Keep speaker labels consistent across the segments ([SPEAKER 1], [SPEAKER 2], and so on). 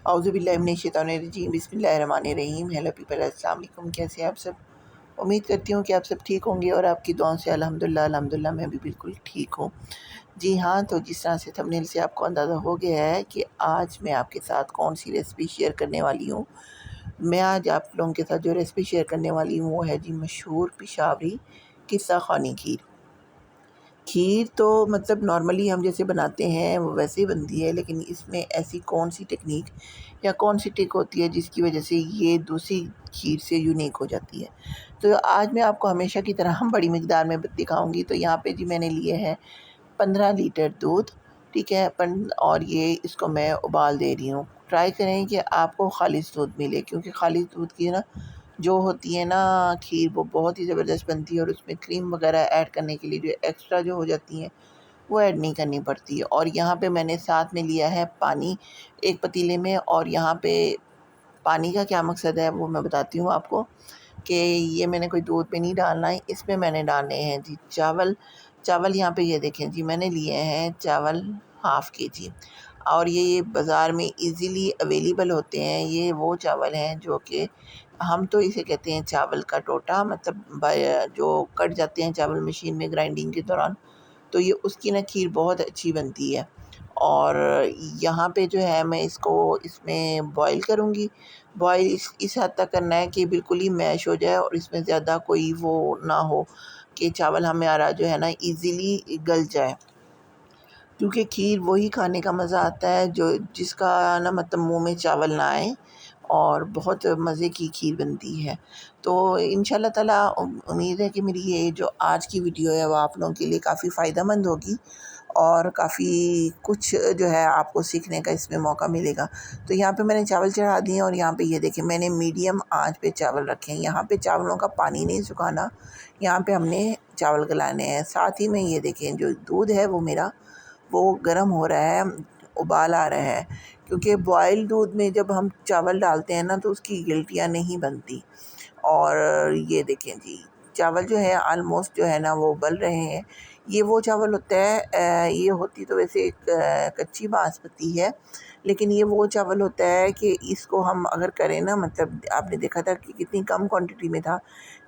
[SPEAKER 1] औज़ुबिल्लाहिमिनश्शैतानिर्रजीम बिस्मिल्लाहिर्रहमानिर्रहीम। Hello people, अस्सलाम वालेकुम। कैसे हैं आप सब? उम्मीद करती हूँ कि आप सब ठीक होंगे और आपकी दुआओं से अल्हम्दुलिल्लाह मैं भी बिल्कुल ठीक हूँ। जी हाँ, तो जिस तरह से थंबनेल से आपको अंदाज़ा हो गया है कि आज मैं आपके साथ कौन-सी रेसिपी शेयर करने वाली हूँ। मैं आज आप लोगों के साथ जो रेसिपी शेयर करने वाली हूँ वो है जी मशहूर पेशावरी किस्सा ख़ानी खीर। खीर तो मतलब नॉर्मली हम जैसे बनाते हैं वो वैसे ही बनती है, लेकिन इसमें ऐसी कौन सी टेक्निक या कौन सी ट्रिक होती है जिसकी वजह से ये दूसरी खीर से यूनिक हो जाती है। तो आज मैं आपको हमेशा की तरह हम बड़ी मकदार में दिखाऊंगी। तो यहाँ पे जी मैंने लिए हैं 15 लीटर दूध, ठीक है। और ये इसको मैं उबाल दे रही हूँ। ट्राई करें कि आपको खालिस दूध मिले, क्योंकि खालिस दूध की ना जो होती है ना खीर वो बहुत ही ज़बरदस्त बनती है, और उसमें क्रीम वगैरह ऐड करने के लिए जो एक्स्ट्रा जो हो जाती हैं वो ऐड नहीं करनी पड़ती है। और यहाँ पे मैंने साथ में लिया है पानी एक पतीले में। और यहाँ पे पानी का क्या मकसद है वो मैं बताती हूँ आपको, कि ये मैंने कोई दूध पे नहीं डालना है, इसमें मैंने डालने हैं जी चावल। चावल यहाँ पे ये देखें जी, मैंने लिए हैं चावल हाफ़ केजी। और ये बाज़ार में इजीली अवेलेबल होते हैं। ये वो चावल हैं जो कि हम तो इसे कहते हैं चावल का टोटा, मतलब जो कट जाते हैं चावल मशीन में ग्राइंडिंग के दौरान, तो ये उसकी ना खीर बहुत अच्छी बनती है। और यहाँ पे जो है मैं इसको इसमें बॉईल करूँगी। बॉईल इस हद तक करना है कि बिल्कुल ही मैश हो जाए और इसमें ज़्यादा कोई वो ना हो कि चावल हमारा जो है ना ईज़िली गल जाए। क्योंकि खीर वही खाने का मज़ा आता है जो जिसका ना मतलब मुँह में चावल ना आए, और बहुत मज़े की खीर बनती है। तो इंशाल्लाह ताला उम्मीद है कि मेरी ये जो आज की वीडियो है वो आप लोगों के लिए काफ़ी फ़ायदेमंद होगी, और काफ़ी कुछ जो है आपको सीखने का इसमें मौका मिलेगा। तो यहाँ पे मैंने चावल चढ़ा दिए, और यहाँ पे ये देखिए मैंने मीडियम आंच पे चावल रखे हैं। यहाँ पे चावलों का पानी नहीं सुखाना, यहाँ पे हमने चावल गलाने हैं। साथ ही में ये देखें जो दूध है वो मेरा वो गर्म हो रहा है, उबाल आ रहा है। क्योंकि बॉयल दूध में जब हम चावल डालते हैं ना तो उसकी गिल्टियाँ नहीं बनती। और ये देखें जी चावल जो है ऑलमोस्ट जो है ना वो उबल रहे हैं। ये वो चावल होता है, ये होती तो वैसे एक कच्ची बासमती है, लेकिन ये वो चावल होता है कि इसको हम अगर करें ना, मतलब आपने देखा था कि कितनी कम क्वांटिटी में था,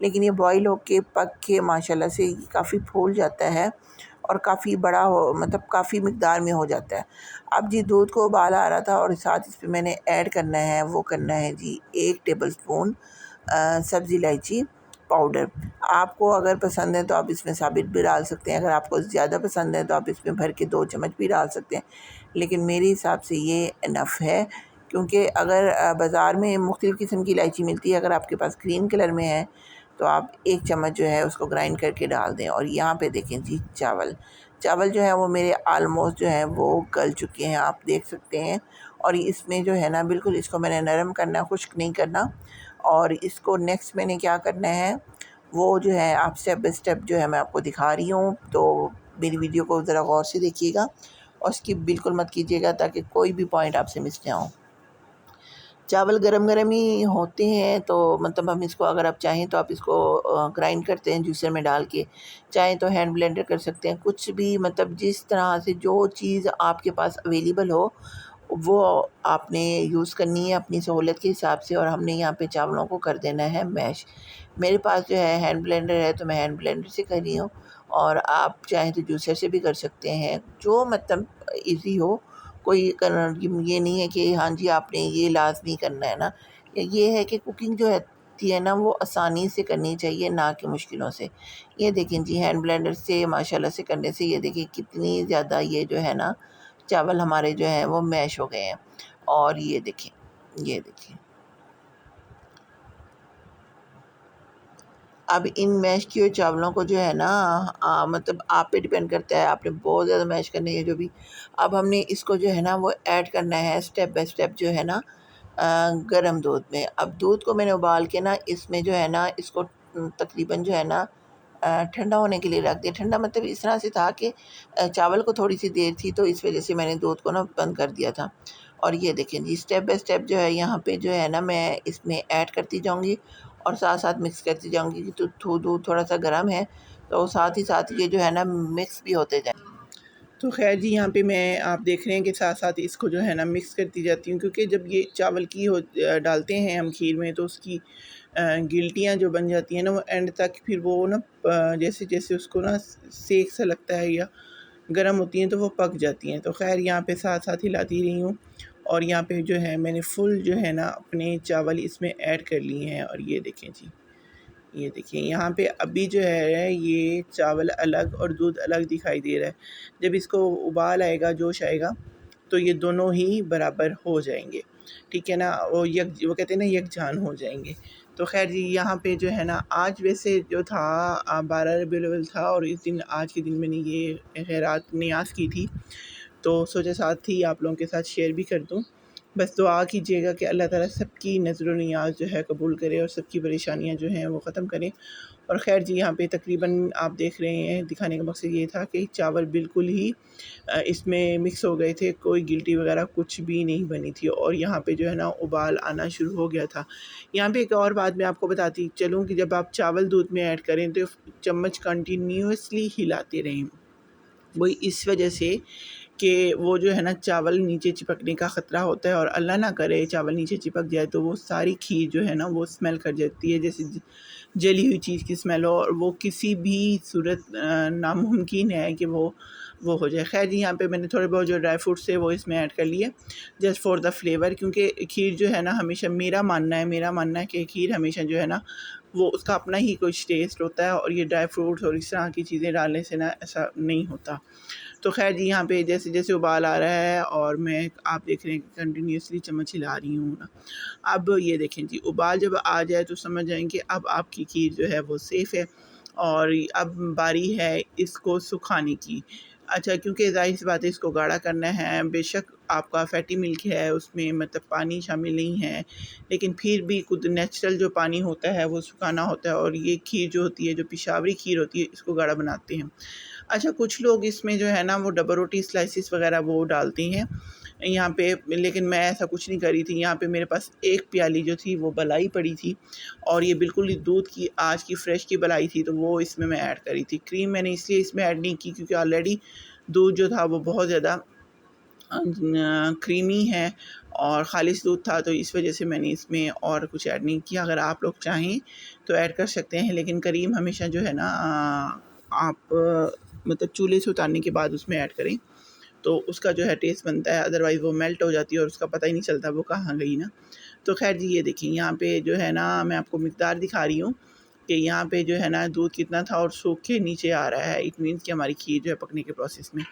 [SPEAKER 1] लेकिन ये बॉयल होके पक के माशाल्लाह से काफ़ी फूल जाता है और काफ़ी बड़ा हो, मतलब काफ़ी मिकदार में हो जाता है। अब जी दूध को उबाल आ रहा था, और साथ इस पे मैंने ऐड करना है वो करना है जी 1 टेबलस्पून सब्ज़ी इलायची पाउडर। आपको अगर पसंद है तो आप इसमें साबित भी डाल सकते हैं, अगर आपको ज़्यादा पसंद है तो आप इसमें भर के 2 चम्मच भी डाल सकते हैं, लेकिन मेरे हिसाब से ये इनफ है। क्योंकि अगर बाज़ार में मुख्तलिफ़ किस्म की इलायची मिलती है, अगर आपके पास ग्रीन कलर में है तो आप 1 चम्मच जो है उसको ग्राइंड करके डाल दें। और यहाँ पे देखें जी चावल जो है वो मेरे आलमोस्ट जो है वो गल चुके हैं, आप देख सकते हैं। और इसमें जो है ना बिल्कुल इसको मैंने नरम करना, खुश्क नहीं करना। और इसको नेक्स्ट मैंने क्या करना है वो जो है आप स्टेप बाय स्टेप जो है मैं आपको दिखा रही हूँ। तो मेरी वीडियो को ज़रा गौर से देखिएगा और स्किप बिल्कुल मत कीजिएगा, ताकि कोई भी पॉइंट आपसे मिस ना हो। चावल गरम-गरम ही होते हैं, तो मतलब हम इसको अगर आप चाहें तो आप इसको ग्राइंड करते हैं जूसर में डाल के, चाहें तो हैंड ब्लेंडर कर सकते हैं, कुछ भी मतलब जिस तरह से जो चीज़ आपके पास अवेलेबल हो वो आपने यूज़ करनी है अपनी सहूलत के हिसाब से। और हमने यहाँ पे चावलों को कर देना है मैश। मेरे पास जो है हैंड ब्लेंडर है तो मैं हैंड ब्लेंडर से कर रही हूँ, और आप चाहें तो जूसर से भी कर सकते हैं, जो मतलब ईज़ी हो। कोई ये नहीं है कि हाँ जी आपने ये लाज़मी करना है ना। ये है कि कुकिंग जो है ना वो आसानी से करनी चाहिए, ना कि मुश्किलों से। ये देखें जी हैंड ब्लेंडर से माशाल्लाह से करने से ये देखिए कितनी ज़्यादा ये जो है ना चावल हमारे जो हैं वो मैश हो गए हैं। और ये देखें अब इन मैश किए हुए चावलों को जो है ना मतलब आप पे डिपेंड करता है, आपने बहुत ज़्यादा मैश करने है जो भी। अब हमने इसको जो है ना वो ऐड करना है स्टेप बाय स्टेप जो है ना गरम दूध में। अब दूध को मैंने उबाल के ना इसमें जो है ना इसको तकरीबन जो है ना ठंडा होने के लिए रख दिया। ठंडा मतलब इस तरह से था कि चावल को थोड़ी सी देर थी, तो इस वजह से मैंने दूध को ना बंद कर दिया था। और ये देखें जी स्टेप बाय स्टेप जो है यहाँ पे जो है ना मैं इसमें ऐड करती जाऊँगी, और साथ-साथ मिक्स करती जाऊँगी कि दूध थोड़ा-सा गर्म है, तो साथ ही साथ ये जो है ना मिक्स भी होते जाए। तो खैर जी, यहाँ पे मैं आप देख रहे हैं कि साथ साथ इसको जो है ना मिक्स करती जाती हूँ, क्योंकि जब ये चावल की डालते हैं हम खीर में, तो उसकी गिल्टियाँ जो बन जाती हैं ना, वो एंड तक फिर वो ना जैसे जैसे उसको ना सेक सा लगता है या गर्म होती हैं तो वो पक जाती हैं। तो खैर यहाँ पे साथ साथ हिलाती रही हूँ, और यहाँ पे जो है मैंने फुल जो है ना अपने चावल इसमें ऐड कर लिए हैं। और ये देखें जी, ये देखिए यहाँ पे अभी जो है ये चावल अलग और दूध अलग दिखाई दे रहा है। जब इसको उबाल आएगा, जोश आएगा, तो ये दोनों ही बराबर हो जाएंगे, ठीक है ना। वो कहते हैं ना यकजान हो जाएंगे। तो खैर जी, यहाँ पे जो है ना आज वैसे जो था 12 रबीउल अव्वल था, और इस दिन आज के दिन मैंने ये खैरात नियाज़ की थी, तो सोचा साथ ही आप लोगों के साथ शेयर भी कर दूँ। बस दुआ कीजिएगा कि अल्लाह ताला सबकी नज़र व नियाज़ जो है कबूल करे और सबकी परेशानियाँ जो हैं वो ख़त्म करें। और ख़ैर जी, यहाँ पे तकरीबन आप देख रहे हैं, दिखाने का मकसद ये था कि चावल बिल्कुल ही इसमें मिक्स हो गए थे, कोई गिल्टी वगैरह कुछ भी नहीं बनी थी, और यहाँ पे जो है ना उबाल आना शुरू हो गया था। यहाँ पे एक और बात मैं आपको बताती चलूँ कि जब आप चावल दूध में ऐड करें तो चम्मच कंटिन्यूसली हिलाते रहें। वही इस वजह से कि वो जो है ना चावल नीचे चिपकने का ख़तरा होता है, और अल्लाह ना करे चावल नीचे चिपक जाए तो वो सारी खीर जो है ना वो स्मेल कर जाती है, जैसे जली हुई चीज़ की स्मेल हो, और वो किसी भी सूरत नामुमकिन है कि वो हो जाए। खैर जी, यहाँ पे मैंने थोड़े बहुत जो ड्राई फ्रूट्स थे वो इसमें ऐड कर लिए, जस्ट फॉर द फ्लेवर, क्योंकि खीर जो है ना हमेशा मेरा मानना है कि खीर हमेशा जो है ना वो उसका अपना ही कुछ टेस्ट होता है, और ये ड्राई फ्रूट्स और इस तरह की चीज़ें डालने से ना ऐसा नहीं होता। तो खैर जी, यहाँ पे जैसे जैसे उबाल आ रहा है, और मैं आप देख रहे हैं कि कंटिन्यूसली चम्मच हिला रही हूँ ना। अब ये देखें जी, उबाल जब आ जाए तो समझ जाएँ कि अब आपकी खीर जो है वो सेफ़ है, और अब बारी है इसको सुखाने की। अच्छा, क्योंकि ज़ाहिर-सी बात है इसको गाढ़ा करना है, बेशक आपका फैटी मिल्क है, उसमें मतलब पानी शामिल नहीं है, लेकिन फिर भी खुद नेचुरल जो पानी होता है वो सुखाना होता है, और ये खीर जो होती है, जो पेशावरी खीर होती है, इसको गाढ़ा बनाते हैं। अच्छा, कुछ लोग इसमें जो है ना वो डबल रोटी स्लाइसेस वगैरह वो डालती हैं यहाँ पे, लेकिन मैं ऐसा कुछ नहीं करी थी। यहाँ पे मेरे पास एक प्याली जो थी वो बलाई पड़ी थी, और ये बिल्कुल ही दूध की आज की फ़्रेश की बलाई थी, तो वो इसमें मैं ऐड करी थी। क्रीम मैंने इसलिए इसमें ऐड नहीं की क्योंकि ऑलरेडी दूध जो था वो बहुत ज़्यादा क्रीमी है और ख़ालिस दूध था, तो इस वजह से मैंने इसमें और कुछ ऐड नहीं किया। अगर आप लोग चाहें तो ऐड कर सकते हैं, लेकिन क्रीम हमेशा जो है ना आप मतलब चूल्हे से उतारने के बाद उसमें ऐड करें, तो उसका जो है टेस्ट बनता है, अदरवाइज़ वो मेल्ट हो जाती है और उसका पता ही नहीं चलता वो कहाँ गई ना। तो खैर जी, ये देखिए यहाँ पे जो है ना मैं आपको मिकदार दिखा रही हूँ कि यहाँ पे जो है ना दूध कितना था और सूख के नीचे आ रहा है। इट मीन्स कि हमारी खीर जो है पकने के प्रोसेस में।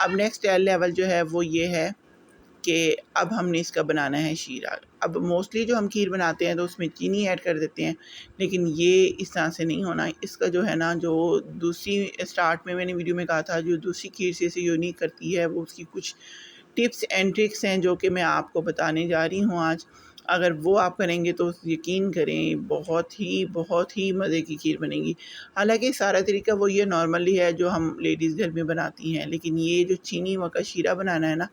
[SPEAKER 1] अब नेक्स्ट लेवल जो है वो ये है कि अब हमने इसका बनाना है शीरा। अब मोस्टली जो हम खीर बनाते हैं तो उसमें चीनी ऐड कर देते हैं, लेकिन ये इस तरह से नहीं होना। इसका जो है ना, जो दूसरी स्टार्ट में मैंने वीडियो में कहा था, जो दूसरी खीर से इसे यूनिक करती है, वो उसकी कुछ टिप्स एंड ट्रिक्स हैं जो कि मैं आपको बताने जा रही हूँ आज। अगर वो आप करेंगे तो यकीन करें बहुत ही मज़े की खीर बनेगी। हालाँकि सारा तरीका वो ये नॉर्मली है जो हम लेडीज़ घर में बनाती हैं, लेकिन ये जो चीनी का शीरा बनाना है ना,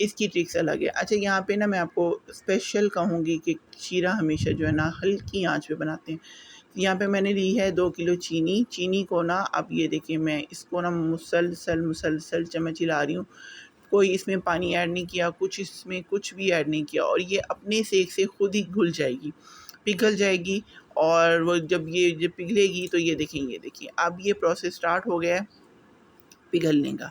[SPEAKER 1] इसकी ट्रिक्स अलग है। अच्छा, यहाँ पे ना मैं आपको स्पेशल कहूँगी कि शीरा हमेशा जो है ना हल्की आंच पे बनाते हैं। यहाँ पे मैंने ली है 2 किलो चीनी। चीनी को ना अब ये देखिए मैं इसको ना मुसलसल चम्मच हिला रही हूँ। कोई इसमें पानी ऐड नहीं किया, इसमें कुछ भी ऐड नहीं किया, और ये अपने सेक से खुद ही घुल जाएगी, पिघल जाएगी। और वो जब पिघलेगी तो ये देखिए अब ये प्रोसेस स्टार्ट हो गया है पिघलने का।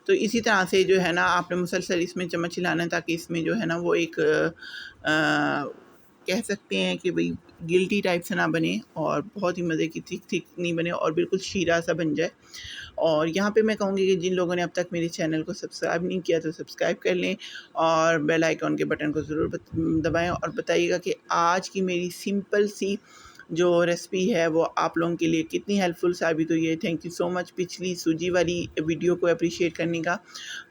[SPEAKER 1] तो इसी तरह से जो है ना आपने मुसलसल इसमें चम्मच हिलाना है, ताकि इसमें जो है ना वो एक कह सकते हैं कि भाई गिल्टी टाइप से ना बने, और बहुत ही मज़े की थिक नहीं बने, और बिल्कुल शीरा सा बन जाए। और यहाँ पे मैं कहूँगी कि जिन लोगों ने अब तक मेरे चैनल को सब्सक्राइब नहीं किया तो सब्सक्राइब कर लें, और बेल आइकॉन के बटन को ज़रूर दबाएं, और बताइएगा कि आज की मेरी सिंपल सी जो रेसिपी है वो आप लोगों के लिए कितनी हेल्पफुल साबित हुई है। थैंक यू सो मच पिछली सूजी वाली वीडियो को अप्रिशिएट करने का।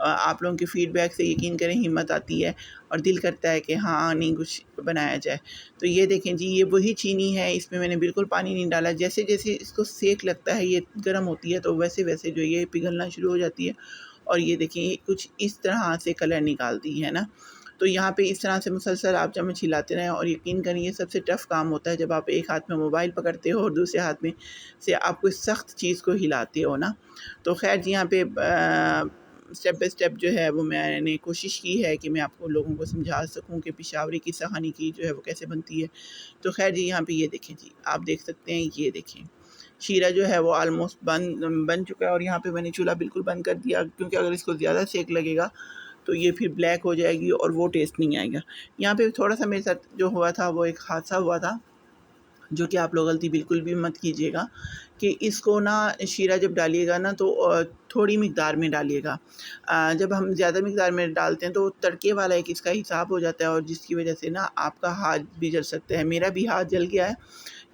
[SPEAKER 1] आप लोगों के फीडबैक से यकीन करें हिम्मत आती है, और दिल करता है कि हाँ नहीं कुछ बनाया जाए। तो ये देखें जी, ये वही चीनी है, इसमें मैंने बिल्कुल पानी नहीं डाला। जैसे जैसे इसको सेक लगता है, ये गर्म होती है, तो वैसे वैसे जो ये पिघलना शुरू हो जाती है, और ये देखिए कुछ इस तरह से कलर निकालती है ना। तो यहाँ पे इस तरह से मुसलसल आप चम्मच हिलाते रहें, और यकीन करिए ये सबसे टफ़ काम होता है जब आप एक हाथ में मोबाइल पकड़ते हो और दूसरे हाथ में से आप कोई सख्त चीज़ को हिलाते हो ना। तो खैर जी, यहाँ पे स्टेप बाय स्टेप जो है वो मैंने कोशिश की है कि मैं आपको लोगों को समझा सकूं कि पेशावरी की सहानी की जो है वो कैसे बनती है। तो खैर जी, यहाँ पे ये देखें जी, आप देख सकते हैं, ये देखें शीरा जो है वो ऑलमोस्ट बन चुका है। और यहाँ पे मैंने चूल्हा बिल्कुल बंद कर दिया, क्योंकि अगर इसको ज़्यादा सेक लगेगा तो ये फिर ब्लैक हो जाएगी और वो टेस्ट नहीं आएगा। यहाँ पे थोड़ा सा मेरे साथ जो हुआ था वो एक हादसा हुआ था, जो कि आप लोग गलती बिल्कुल भी मत कीजिएगा कि इसको ना शीरा जब डालिएगा ना तो थोड़ी मिकदार में डालिएगा। जब हम ज़्यादा मिकदार में डालते हैं तो तड़के वाला एक इसका हिसाब हो जाता है, और जिसकी वजह से ना आपका हाथ भी जल सकता है। मेरा भी हाथ जल गया है,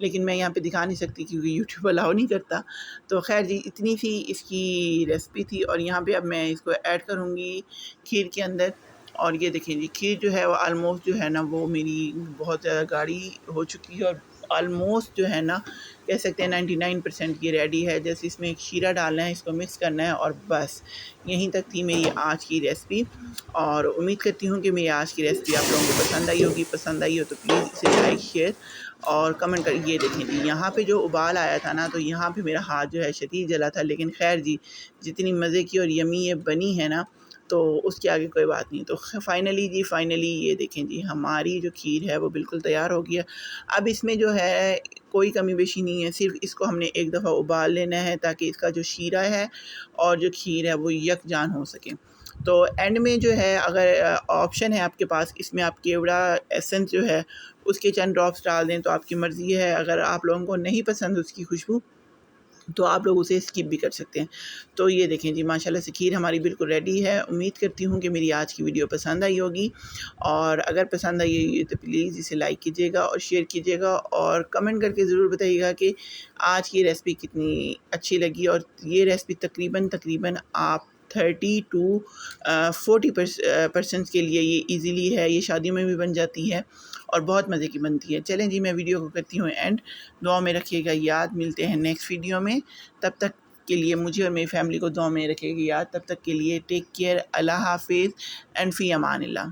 [SPEAKER 1] लेकिन मैं यहाँ पे दिखा नहीं सकती क्योंकि यूट्यूब अलाउ नहीं करता। तो खैर जी, इतनी सी इसकी रेसिपी थी। और यहाँ पे अब मैं इसको ऐड करूँगी खीर के अंदर। और ये देखें जी, खीर जो है वो ऑलमोस्ट जो है ना वो मेरी बहुत ज़्यादा गाढ़ी हो चुकी है, और ऑलमोस्ट जो है ना कह सकते हैं 99% ये रेडी है। जैसे इसमें एक शीरा डालना है, इसको मिक्स करना है, और बस यहीं तक थी मेरी आज की रेसिपी। और उम्मीद करती हूँ कि मेरी आज की रेसिपी आप लोगों को पसंद आई होगी। पसंद आई हो तो प्लीज़ इसे लाइक, शेयर और कमेंट कर। ये देखें जी, यहाँ पे जो उबाल आया था ना, तो यहाँ पे मेरा हाथ जो है शदीद जला था, लेकिन खैर जी, जितनी मज़े की और यमी ये बनी है ना, तो उसके आगे कोई बात नहीं। तो फाइनली जी, फाइनली ये देखें जी, हमारी जो खीर है वो बिल्कुल तैयार हो गई है। अब इसमें जो है कोई कमी बेशी नहीं है, सिर्फ इसको हमने एक दफ़ा उबाल लेना है ताकि इसका जो शीरा है और जो खीर है वो यकजान हो सके। तो एंड में जो है, अगर ऑप्शन है आपके पास, इसमें आप केवड़ा एसेंस जो है उसके चंद ड्रॉप्स डाल दें तो आपकी मर्ज़ी है। अगर आप लोगों को नहीं पसंद उसकी खुशबू तो आप लोग उसे स्किप भी कर सकते हैं। तो ये देखें जी, माशाल्लाह से खीर हमारी बिल्कुल रेडी है। उम्मीद करती हूँ कि मेरी आज की वीडियो पसंद आई होगी, और अगर पसंद आई है तो प्लीज़ इसे लाइक कीजिएगा और शेयर कीजिएगा, और कमेंट करके ज़रूर बताइएगा कि आज की रेसिपी कितनी अच्छी लगी। और ये रेसिपी तकरीबन आप 30 टू 40% के लिए ये इजीली है, ये शादियों में भी बन जाती है और बहुत मज़े की बनती है। चलें जी, मैं वीडियो को करती हूँ एंड। दुआ में रखिएगा याद, मिलते हैं नेक्स्ट वीडियो में। तब तक के लिए मुझे और मेरी फैमिली को दुआ में रखिएगा याद। तब तक के लिए टेक केयर, अल्लाह हाफिज़ एंड फ़ी अमान अल्लाह।